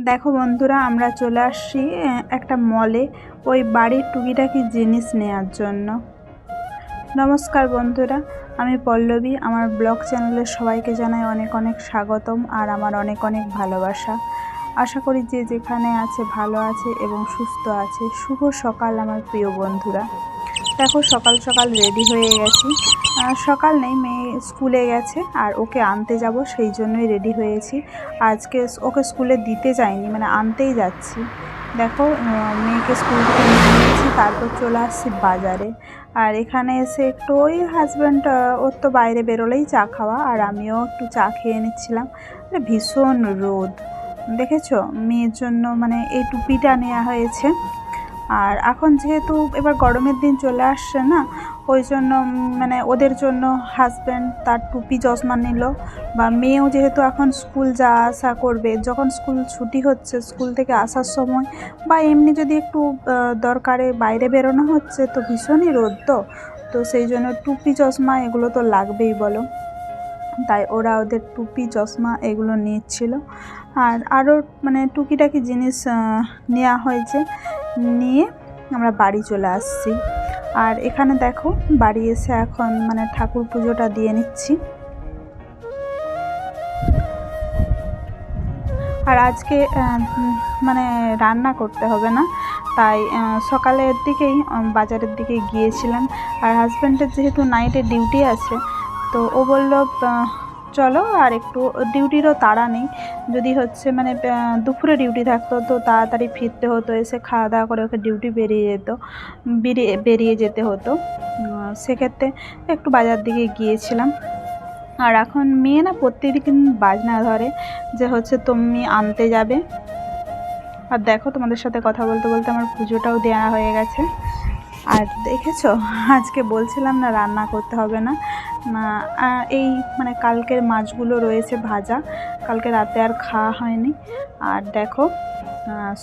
দেখো বন্ধুরা, আমরা চলে আসছি একটা মলে ওই বাড়ির টুকিটাকি জিনিস নেওয়ার জন্য। নমস্কার বন্ধুরা, আমি পল্লবী। আমার ব্লগ চ্যানেলে সবাইকে জানাই অনেক অনেক স্বাগতম আর আমার অনেক অনেক ভালোবাসা। আশা করি যে যেখানে আছে ভালো আছে এবং সুস্থ আছে। শুভ সকাল আমার প্রিয় বন্ধুরা। দেখো, সকাল সকাল রেডি হয়ে গেছি। সকাল নেই, মেয়ে স্কুলে গেছে আর ওকে আনতে যাব, সেই জন্যই রেডি হয়েছি। আজকে ওকে স্কুলে দিতে যাইনি, মানে আনতেই যাচ্ছি। দেখো, মেয়েকে স্কুল থেকে নিয়ে নিয়েছি, তারপর চলে আসছি বাজারে। আর এখানে এসে একটু ওই হাজব্যান্ড ওর তো বাইরে বেরোলেই চা খাওয়া, আর আমিও একটু চা খেয়ে নিচ্ছিলাম। ভীষণ রোদ দেখেছো, মেয়ের জন্য মানে এই টুপিটা নেওয়া হয়েছে। আর এখন যেহেতু এবার গরমের দিন চলে আসছে না, ওই জন্য মানে ওদের জন্য হাজব্যান্ড তার টুপি চশমা নিল। বা মেয়েও যেহেতু এখন স্কুল যা আসা করবে, যখন স্কুল ছুটি হচ্ছে, স্কুল থেকে আসার সময় বা এমনি যদি একটু দরকারে বাইরে বেরোনো হচ্ছে, তো ভীষণই রোদ, তো সেই জন্য টুপি চশমা এগুলো তো লাগবেই বলো। তাই ওরা ওদের টুপি চশমা এগুলো নিচ্ছিল। আর আরও মানে টুকিটাকি জিনিস নেওয়া হয়েছে, নিয়ে আমরা বাড়ি চলে আসছি। আর এখানে দেখো, বাড়ি এসে এখন মানে ঠাকুর পুজোটা দিয়ে নিচ্ছি। আর আজকে মানে রান্না করতে হবে না, তাই সকালের দিকেই বাজারের দিকে গিয়েছিলাম। আর হাজব্যান্ডের যেহেতু নাইটে ডিউটি আছে, তো ও বলল চলো, আর একটু ডিউটিরও তাড়া নেই। যদি হচ্ছে মানে দুপুরে ডিউটি থাকতো তো তাড়াতাড়ি ফিরতে হতো, এসে খাওয়া দাওয়া করে ওকে ডিউটি বেরিয়ে যেতে হতো। সেক্ষেত্রে একটু বাজার দিকে গিয়েছিলাম। আর এখন মেয়ে না প্রত্যেকদিন বাজনা ধরে যে হচ্ছে তুমি আনতে যাবে। আর দেখো, তোমাদের সাথে কথা বলতে বলতে আমার পুজোটাও দেওয়া হয়ে গেছে। আর দেখেছো, আজকে বলছিলাম না রান্না করতে হবে না, এই মানে কালকের মাছগুলো রয়েছে ভাজা, কালকে রাতে আর খাওয়া হয়নি। আর দেখো,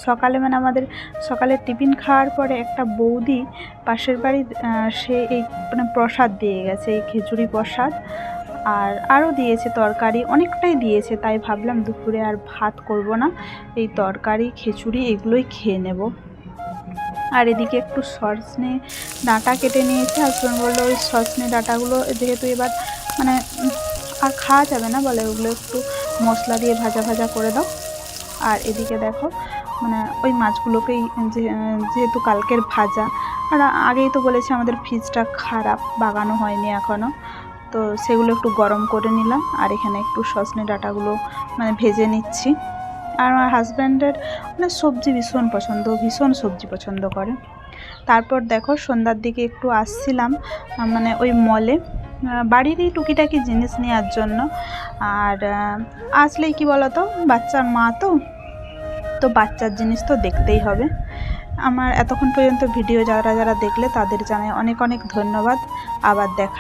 সকালে মানে আমাদের সকালের টিফিন খাওয়ার পরে একটা বৌদি পাশের বাড়ি, সে এই মানে প্রসাদ দিয়ে গেছে, এই খিচুড়ি প্রসাদ। আর আরও দিয়েছে তরকারি, অনেকটাই দিয়েছে। তাই ভাবলাম দুপুরে আর ভাত করব না, এই তরকারি খিচুড়ি এগুলোই খেয়ে নেব। আর এদিকে একটু সজনে ডাঁটা কেটে নিয়েছি। হাজব্যান্ড বললো ওই সজনে ডাঁটাগুলো যেহেতু এবার মানে আর খাওয়া যাবে না, বলে ওগুলো একটু মশলা দিয়ে ভাজা ভাজা করে দাও। আর এদিকে দেখো, মানে ওই মাছগুলোকেই যেহেতু কালকের ভাজা, আর আগেই তো বলেছি আমাদের ফ্রিজটা খারাপ, বাগানো হয়নি এখনও, তো সেগুলো একটু গরম করে নিলাম। আর এখানে একটু সজনে ডাঁটাগুলো মানে ভেজে নিচ্ছি। আর আমার হাজব্যান্ডের মানে সবজি ভীষণ পছন্দ, ভীষণ সবজি পছন্দ করে। তারপর দেখো, সন্ধ্যার দিকে একটু আসছিলাম মানে ওই মলে বাড়িরই টুকিটাকি জিনিস নেওয়ার জন্য। আর আসলেই কি বলতো, বাচ্চার মা তো বাচ্চার জিনিস তো দেখতেই হবে। আমার এতক্ষণ পর্যন্ত ভিডিও যারা যারা দেখলে তাদের জানাই অনেক অনেক ধন্যবাদ। আবার দেখা।